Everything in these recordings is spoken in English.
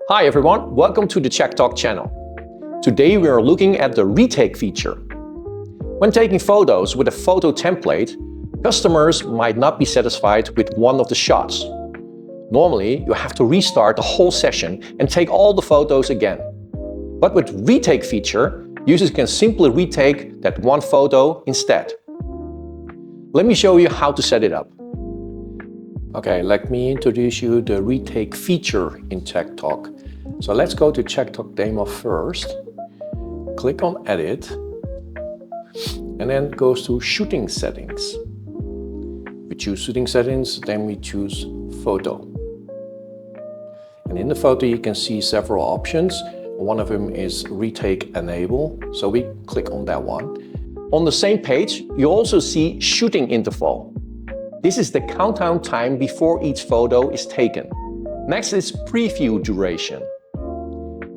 Hi everyone, welcome to the ChackTok channel. Today we are looking at the retake feature. When taking photos with a photo template, customers might not be satisfied with one of the shots. Normally, you have to restart the whole session and take all the photos again. But with retake feature, users can simply retake that one photo instead. Let me show you how to set it up. Okay, let me introduce you the retake feature in ChackTok. So let's go to ChackTok demo first. Click on Edit, and then goes to Shooting Settings. We choose Shooting Settings, then we choose Photo. And in the photo you can see several options. One of them is Retake Enable, so we click on that one. On the same page, you also see Shooting Interval. This is the countdown time before each photo is taken. Next is Preview Duration.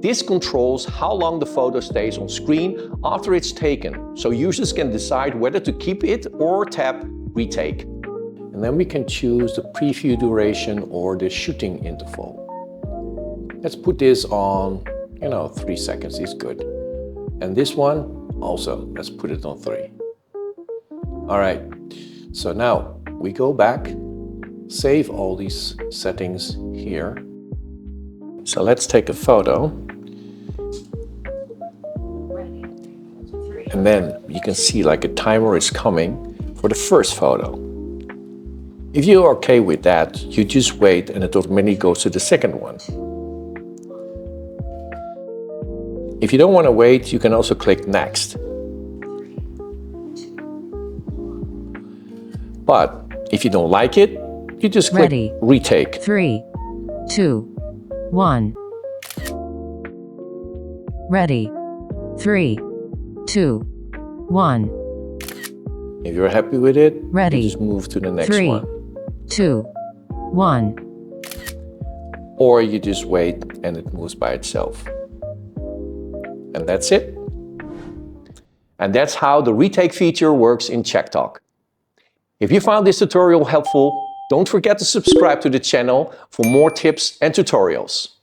This controls how long the photo stays on screen after it's taken, so users can decide whether to keep it or tap Retake. And then we can choose the Preview Duration or the Shooting Interval. Let's put this on, 3 seconds is good. And this one, also, let's put it on 3. All right, so now we go back, save all these settings here. So let's take a photo. And then you can see like a timer is coming for the first photo. If you're okay with that, you just wait and it automatically goes to the second one. If you don't want to wait, you can also click Next. But if you don't like it, you just click Retake. 3, 2, 1. Ready. 3, 2, 1. If you're happy with it, Ready. you just move to the next 3, one. 2, 1. Or you just wait and it moves by itself. And that's it. And that's how the retake feature works in ChackTok. If you found this tutorial helpful, don't forget to subscribe to the channel for more tips and tutorials.